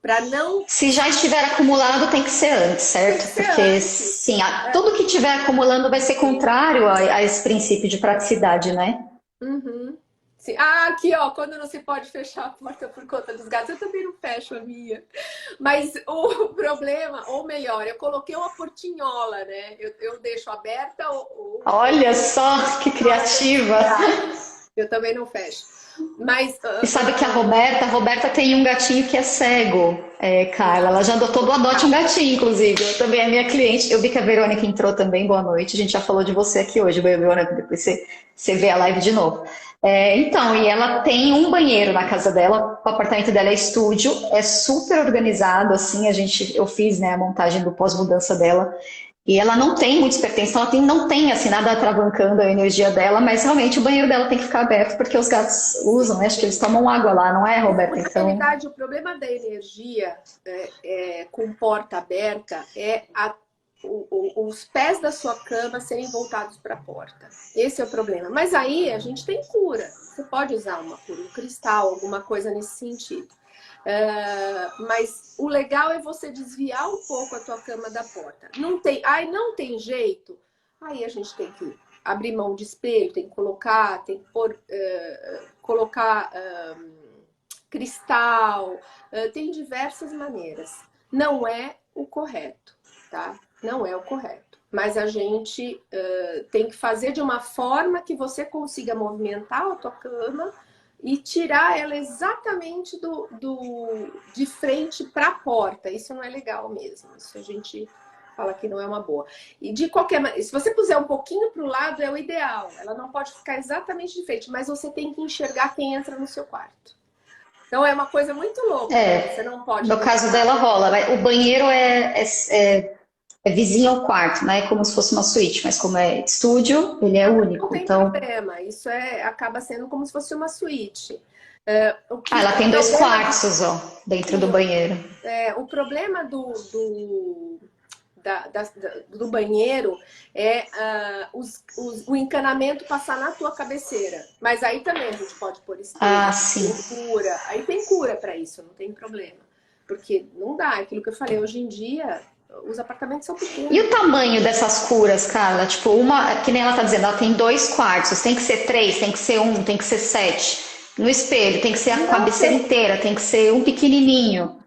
Para não... Se já estiver acumulado, tem que ser antes, Tem que certo? ser Porque, antes. sim, tudo que estiver acumulando vai ser contrário a esse princípio de praticidade, né? Uhum. Sim. Ah, aqui, ó, quando não se pode fechar a porta por conta dos gatos, eu também não fecho a minha. Mas o problema, ou melhor, eu coloquei uma portinhola, né? Eu deixo aberta ou... Olha só que criativa! Eu também não fecho. Mas... E sabe que a Roberta tem um gatinho que é cego, Carla. Ela já adotou do Adote um gatinho, inclusive. Eu também é minha cliente. Eu vi que a Verônica entrou também. Boa noite. A gente já falou de você aqui hoje, Verônica. Depois você vê a live de novo. Então, e ela tem um banheiro na casa dela. O apartamento dela é estúdio. É super organizado, assim. Eu fiz, né, a montagem do pós-mudança dela. E ela não tem muitos pertences, então ela não tem assim, nada atravancando a energia dela, mas realmente o banheiro dela tem que ficar aberto porque os gatos usam, né? Acho que eles tomam água lá, não é, Roberta? Na Então, realidade, o problema da energia com porta aberta é os pés da sua cama serem voltados para a porta. Esse é o problema. Mas aí a gente tem cura. Você pode usar uma cura, um cristal, alguma coisa nesse sentido. Mas o legal é você desviar um pouco a tua cama da porta. Não tem jeito. Aí a gente tem que abrir mão de espelho, tem que colocar, colocar cristal, tem diversas maneiras. Não é o correto, tá? Não é o correto. Mas a gente tem que fazer de uma forma que você consiga movimentar a tua cama e tirar ela exatamente de frente para a porta. Isso não é legal mesmo. Isso a gente fala que não é uma boa. E de qualquer maneira, se você puser um pouquinho para o lado, é o ideal. Ela não pode ficar exatamente de frente, mas você tem que enxergar quem entra no seu quarto. Então é uma coisa muito louca. Você não pode... no caso dela rola. O banheiro é vizinho ao quarto, né? Como se fosse uma suíte, mas como é estúdio, ele é único. Não tem Então, problema. Isso acaba sendo como se fosse uma suíte. ela tem 2 quartos, ó, dentro do banheiro. O problema do banheiro é o encanamento passar na tua cabeceira. Mas aí também a gente pode pôr espelho, sim. cura. Aí tem cura para isso, não tem problema. Porque não dá, aquilo que eu falei, hoje em dia os apartamentos são pequenos. E o tamanho dessas curas, Carla? Tipo, que nem ela tá dizendo, ela tem 2 quartos, tem que ser 3, tem que ser 1, tem que ser 7. No espelho, tem que ser a cabeceira inteira, tem que ser um pequenininho.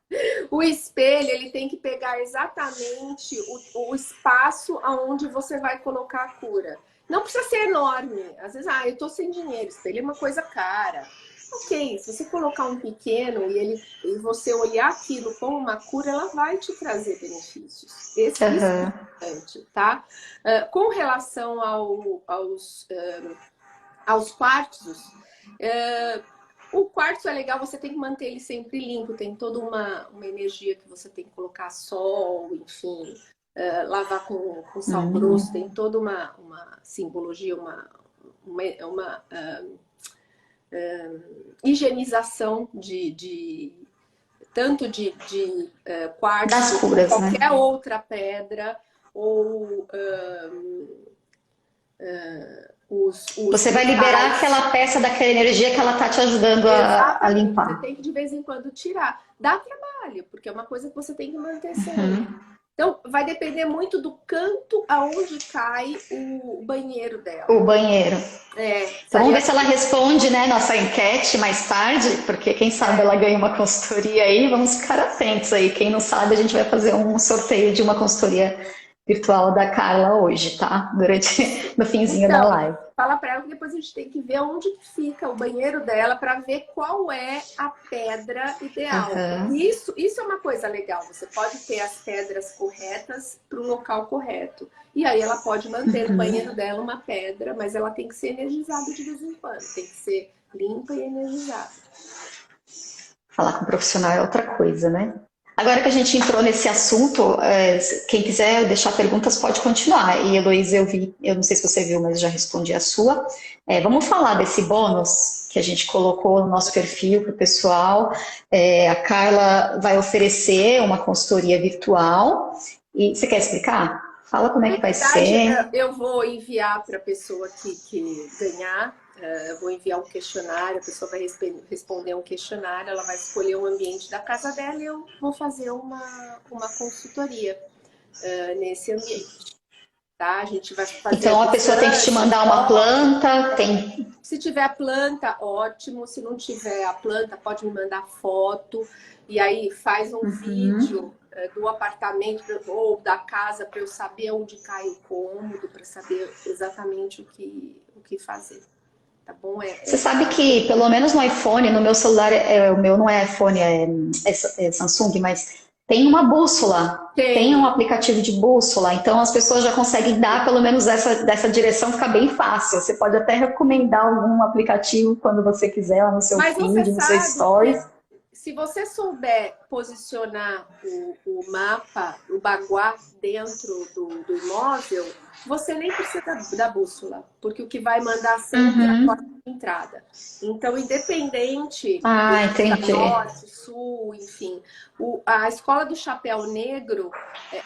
O espelho, ele tem que pegar exatamente o espaço aonde você vai colocar a cura. Não precisa ser enorme. Às vezes, eu tô sem dinheiro, espelho é uma coisa cara. Ok, se você colocar um pequeno e você olhar aquilo como uma cura, ela vai te trazer benefícios. Isso é importante, tá? Com relação aos quartzos, o quartzo é legal, você tem que manter ele sempre limpo, tem toda uma energia que você tem que colocar sol, enfim, lavar com sal grosso, tem toda uma simbologia, uma higienização tanto de quartzo, das curas, qualquer né? outra pedra, ou você vai liberar aquela peça daquela energia que ela tá te ajudando a limpar. Você tem que de vez em quando tirar. Dá trabalho, porque é uma coisa que você tem que manter sempre. Então, vai depender muito do canto aonde cai o banheiro dela. O banheiro. Então, vamos ver se ela responde, né, nossa enquete mais tarde, porque quem sabe ela ganha uma consultoria aí, vamos ficar atentos aí. Quem não sabe, a gente vai fazer um sorteio de uma consultoria virtual da Carla hoje, tá? No finzinho da live. Fala para ela que depois a gente tem que ver onde que fica o banheiro dela para ver qual é a pedra ideal. Isso é uma coisa legal. Você pode ter as pedras corretas para o local correto. E aí ela pode manter no banheiro dela uma pedra, mas ela tem que ser energizada de vez em quando. Tem que ser limpa e energizada. Falar com o profissional é outra coisa, né? Agora que a gente entrou nesse assunto, quem quiser deixar perguntas pode continuar. E, Heloísa, eu não sei se você viu, mas já respondi a sua. Vamos falar desse bônus que a gente colocou no nosso perfil para o pessoal. A Carla vai oferecer uma consultoria virtual. E você quer explicar? Fala como é que vai ser. Eu vou enviar para a pessoa que ganhar. Eu vou enviar um questionário, a pessoa vai responder um questionário, ela vai escolher um ambiente da casa dela e eu vou fazer uma consultoria nesse ambiente. Tá? A gente vai fazer. Então a pessoa tem que te mandar uma planta, Se tiver a planta, ótimo. Se não tiver a planta, pode me mandar foto. E aí faz um vídeo do apartamento ou da casa para eu saber onde cai o cômodo, para saber exatamente o que fazer. Tá bom? Você sabe que, pelo menos no iPhone, no meu celular, o meu não é iPhone, é Samsung, mas tem uma bússola, tem um aplicativo de bússola, então as pessoas já conseguem dar, pelo menos dessa direção, fica bem fácil. Você pode até recomendar algum aplicativo quando você quiser, lá no seu feed, nos seus stories. Se você souber posicionar o mapa, o baguá dentro do imóvel, você nem precisa da bússola, porque o que vai mandar sempre é a porta de entrada. Então, independente entendi. norte, sul, enfim, a escola do chapéu negro,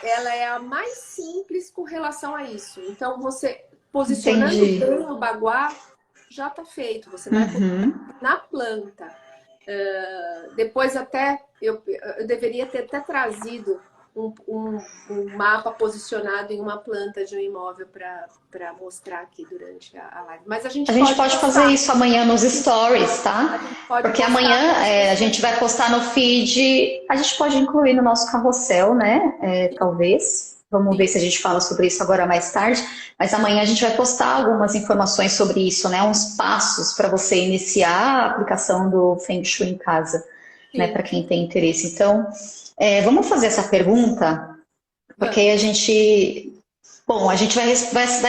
ela é a mais simples com relação a isso. Então, você posicionando bem o baguá, já está feito. Você vai na planta. Depois até eu deveria ter até trazido um mapa posicionado em uma planta de um imóvel para mostrar aqui durante a live. Mas a gente pode fazer isso amanhã nos stories, tá? Porque amanhã a gente vai postar no feed, a gente pode incluir no nosso carrossel, né? Talvez. Vamos ver se a gente fala sobre isso agora mais tarde. Mas amanhã a gente vai postar algumas informações sobre isso, né? Uns passos para você iniciar a aplicação do Feng Shui em casa, né? Para quem tem interesse. Então, vamos fazer essa pergunta, porque a gente... Bom, a gente vai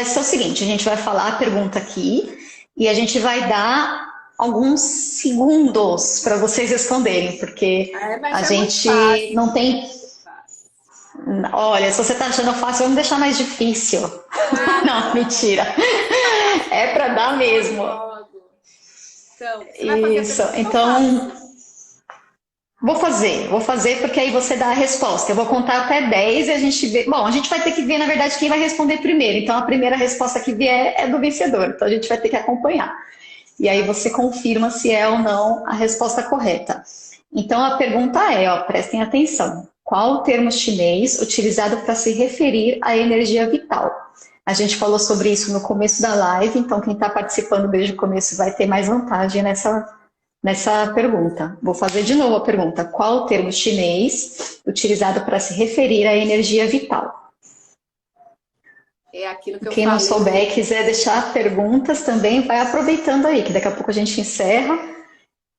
ser o seguinte, a gente vai falar a pergunta aqui e a gente vai dar alguns segundos para vocês responderem, porque a gente não tem... Olha, se você tá achando fácil, vamos deixar mais difícil. Não, mentira. É para dar mesmo. Isso, então... Vou fazer porque aí você dá a resposta. Eu vou contar até 10 e a gente vê... Bom, a gente vai ter que ver, na verdade, quem vai responder primeiro. Então, a primeira resposta que vier é do vencedor. Então, a gente vai ter que acompanhar. E aí você confirma se é ou não a resposta correta. Então, a pergunta prestem atenção. Qual o termo chinês utilizado para se referir à energia vital? A gente falou sobre isso no começo da live, então quem está participando desde o começo vai ter mais vantagem nessa pergunta. Vou fazer de novo a pergunta. Qual o termo chinês utilizado para se referir à energia vital? É aquilo que eu Quem não falei. souber e quiser deixar perguntas também, vai aproveitando aí, que daqui a pouco a gente encerra.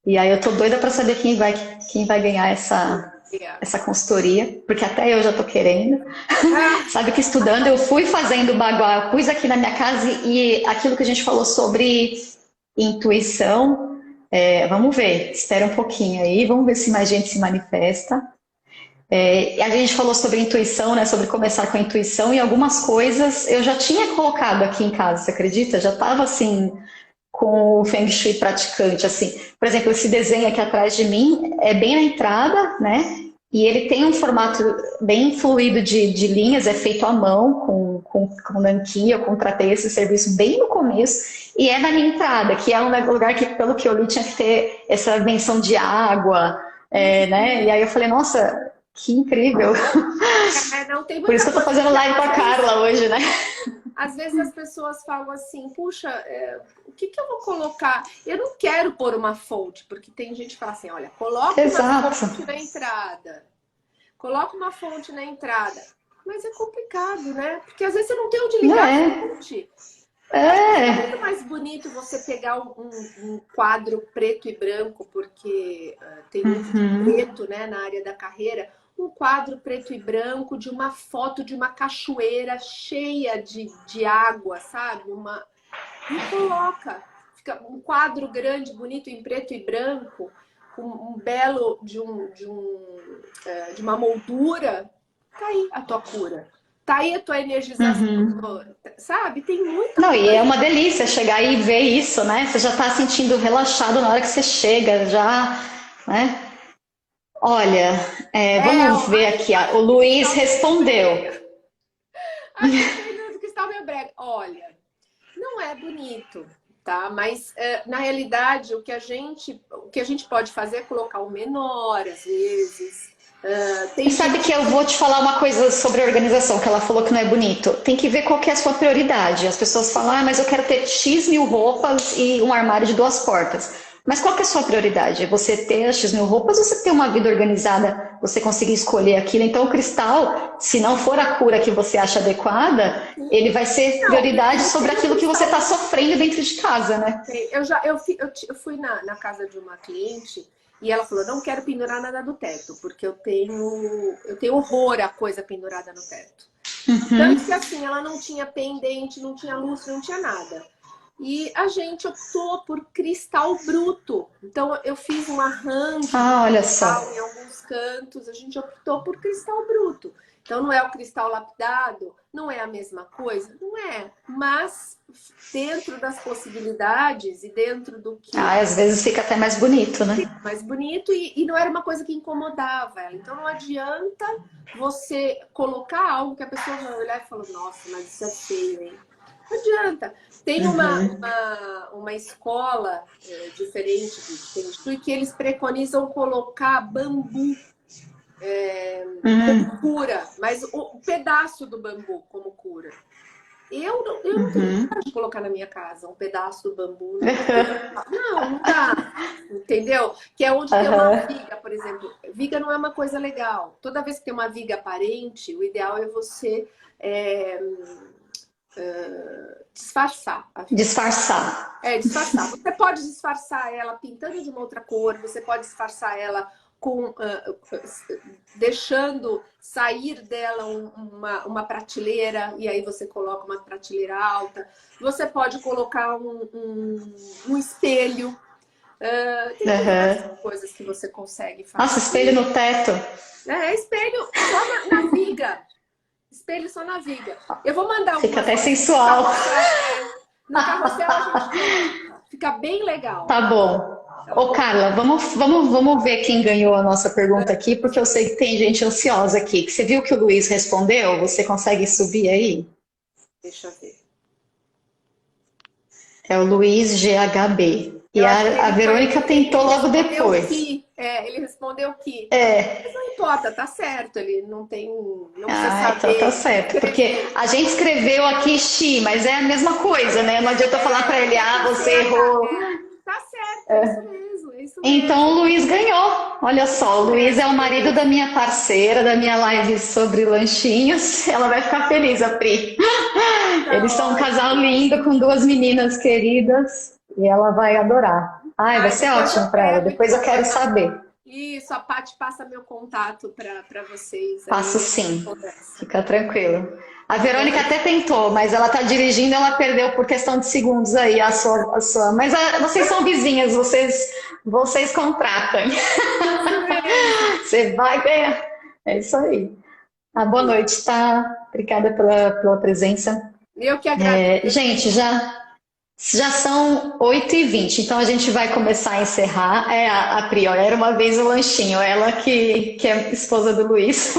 E aí eu tô doida para saber quem vai ganhar essa consultoria, porque até eu já tô querendo. Ah, Sabe que estudando eu fui fazendo baguá, pus aqui na minha casa e aquilo que a gente falou sobre intuição, vamos ver, espera um pouquinho aí, vamos ver se mais gente se manifesta. E a gente falou sobre intuição, né? Sobre começar com a intuição e algumas coisas eu já tinha colocado aqui em casa, você acredita? Já estava assim com o Feng Shui praticante, assim. Por exemplo, esse desenho aqui atrás de mim é bem na entrada, né? E ele tem um formato bem fluido de linhas, é feito à mão, com nanquim. Eu contratei esse serviço bem no começo, e é na minha entrada, que é um lugar que, pelo que eu li, tinha que ter essa menção de água, né? E aí eu falei, nossa, que incrível. não tem Por isso muita que eu tô coisa, fazendo porque live com a Carla hoje, né? às vezes as pessoas falam assim, puxa, o que que eu vou colocar? Eu não quero pôr uma fonte, porque tem gente que fala assim, olha, coloca uma Exato. fonte na entrada, coloca uma fonte na entrada. Mas é complicado, né? Porque às vezes você não tem onde Não ligar a é? fonte. Às vezes é É. muito mais bonito você pegar um quadro preto e branco, porque tem muito de Uhum. preto, né, na área da carreira. Um quadro preto e branco de uma foto de uma cachoeira cheia de água, sabe? E coloca. Fica um quadro grande, bonito, em preto e branco, com um belo de uma moldura. Tá aí a tua cura. Tá aí a tua energização. Uhum. Sabe? Tem muita Não, e é coisa. uma delícia chegar e ver isso, né? Você já está sentindo relaxado na hora que você chega, já, né? Olha, vamos Ó, ver aqui. O aquele Luiz cristal meio respondeu. brega. Aquele do cristal meio brega. Olha, não é bonito, tá? Mas na realidade o que a gente pode fazer é colocar o menor às vezes. E Tem sabe gente que eu que vou te falar uma coisa sobre a organização, que ela falou que não é bonito. Tem que ver qual que é a sua prioridade. As pessoas falam, mas eu quero ter X mil roupas e um armário de 2 portas. Mas qual que é a sua prioridade? É você ter as X mil roupas ou você ter uma vida organizada, você conseguir escolher aquilo? Então, o cristal, se não for a cura que você acha adequada, ele vai ser não, prioridade eu sobre tenho aquilo que você cristal. está sofrendo dentro de casa, né? Eu fui na casa de uma cliente e ela falou: não quero pendurar nada no teto, porque eu tenho horror a coisa pendurada no teto. Tanto que Uhum. assim, ela não tinha pendente, não tinha lustre, não tinha nada. E a gente optou por cristal bruto. Então eu fiz um arranjo de Ah, olha cristal só. em alguns cantos, a gente optou por cristal bruto. Então não é o cristal lapidado, não é a mesma coisa, não é, mas dentro das possibilidades e dentro do que Ah, às vezes fica até mais bonito, né? mais bonito e não era uma coisa que incomodava ela. Então não adianta você colocar algo que a pessoa vai olhar e falar, nossa, mas isso é feio, hein? Não adianta. Tem Uhum. uma escola diferente de Feng Shui que eles preconizam colocar bambu como Uhum. cura, mas o pedaço do bambu como cura. Eu não tenho Uhum. coragem de colocar na minha casa um pedaço do bambu. Não, não dá. Entendeu? Que é onde tem uma Aham. viga, por exemplo. Viga não é uma coisa legal. Toda vez que tem uma viga aparente, o ideal é você é, disfarçar a viga. Disfarçar. Disfarçar. Você pode disfarçar ela pintando de uma outra cor, você pode disfarçar ela com deixando sair dela uma prateleira e aí você coloca uma prateleira alta. Você pode colocar um espelho. Tem diversas Aham. coisas que você consegue Nossa, espelho fazer. no teto. Espelho só na viga. Espelho só na viga. Eu vou mandar Fica algumas até fotos no sensual. carrossel. No carrossel a gente coloca. Fica bem legal. Tá bom. Tá Ô, bom? Carla, vamos ver quem ganhou a nossa pergunta aqui, porque eu sei que tem gente ansiosa aqui. Você viu que o Luiz respondeu? Você consegue subir aí? Deixa eu ver. É o Luiz GHB. E Eu acho que a Verônica ele tentou logo respondeu depois. que. Ele respondeu que. Mas É. não importa, tá certo. Ele não tem. Não precisa Ah, então tá saber certo. Porque escrever. a gente escreveu aqui Xi, mas é a mesma coisa, né? Não adianta falar pra ele, É ah, com você CH. errou. Tá certo, é isso mesmo, é isso Então o mesmo. Luiz ganhou. Olha É só, isso o Luiz é o mesmo, marido da Luiz. minha parceira, da minha live sobre lanchinhos. Ela vai ficar feliz, a Pri. Eles são um casal lindo com duas meninas queridas e ela vai adorar. Ai, vai ser ótimo para ela. Depois eu quero saber. Isso, a Paty passa meu contato para vocês. Passo sim, fica tranquilo. A Verônica até tentou, mas ela tá dirigindo, ela perdeu por questão de segundos aí a sua. Mas vocês são vizinhas, vocês contratam. Você vai ganhar. É isso aí. Boa noite, tá? Obrigada pela presença. Eu que agradeço. Gente, já são 8h20, então a gente vai começar a encerrar. A Pri, ó, era uma vez o lanchinho, ela que é esposa do Luiz.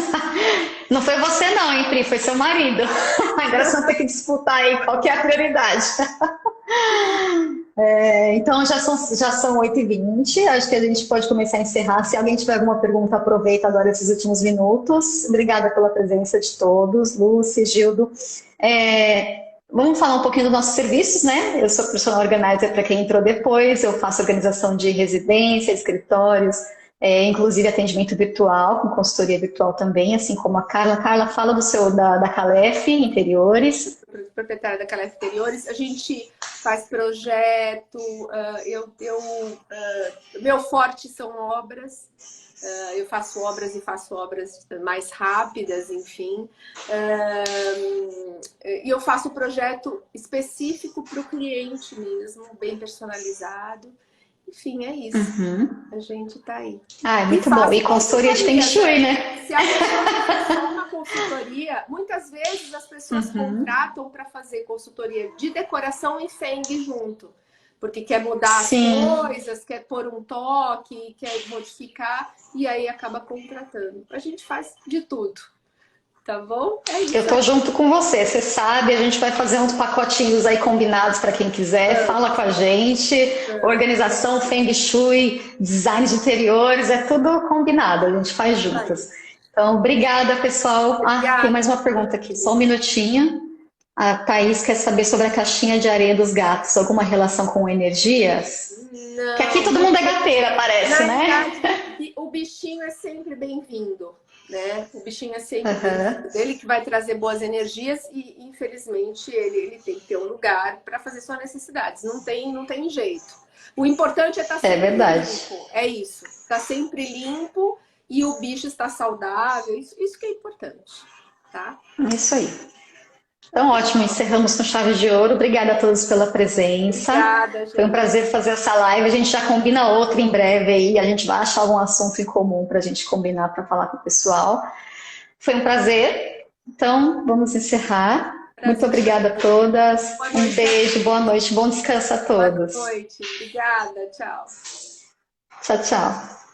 Não foi você não, hein, Pri? Foi seu marido. Agora você vai ter que disputar aí qual que é a prioridade. Então já são 8h20, acho que a gente pode começar a encerrar. Se alguém tiver alguma pergunta, aproveita agora esses últimos minutos. Obrigada pela presença de todos, Lúcia, Gildo. Vamos falar um pouquinho dos nossos serviços, né? Eu sou personal organizer para quem entrou depois, eu faço organização de residência, escritórios, inclusive atendimento virtual, com consultoria virtual também, assim como a Carla. Carla, fala da Calef Interiores. Proprietária da Calef Interiores, a gente faz projeto, meu forte são obras. Eu faço obras e faço obras mais rápidas, enfim. E eu faço projeto específico para o cliente mesmo, bem personalizado. Enfim, é isso. A gente está aí. É muito bom. E consultoria de Feng Shui, né? Se a pessoa fizer só uma consultoria, muitas vezes as pessoas contratam para fazer consultoria de decoração e Feng junto. Porque quer mudar as coisas, quer pôr um toque, quer modificar, e aí acaba contratando. A gente faz de tudo, tá bom? É isso. Eu tô junto com você, você sabe, a gente vai fazer uns pacotinhos aí combinados para quem quiser, fala com a gente, organização, Feng Shui, design de interiores, é tudo combinado, a gente faz juntas. Então, obrigada, pessoal. Obrigada. Tem mais uma pergunta aqui, só um minutinho. A Thaís quer saber sobre a caixinha de areia dos gatos. Alguma relação com energias? Não. Que aqui todo mundo é gateira, parece, né? Verdade, o bichinho é sempre bem-vindo, né? O bichinho é sempre bem-vindo. Ele que vai trazer boas energias e, infelizmente, ele tem que ter um lugar para fazer suas necessidades. Não tem jeito. O importante é estar sempre limpo. É isso. Está sempre limpo e o bicho está saudável. Isso que é importante, tá? Isso aí. Então, ótimo, encerramos com chave de ouro. Obrigada a todos pela presença. Obrigada, gente. Foi um prazer fazer essa live. A gente já combina outra em breve aí. A gente vai achar algum assunto em comum para a gente combinar para falar com o pessoal. Foi um prazer. Então, vamos encerrar. Muito obrigada a todas. Um beijo, boa noite, bom descanso a todos. Boa noite. Obrigada, tchau. Tchau, tchau.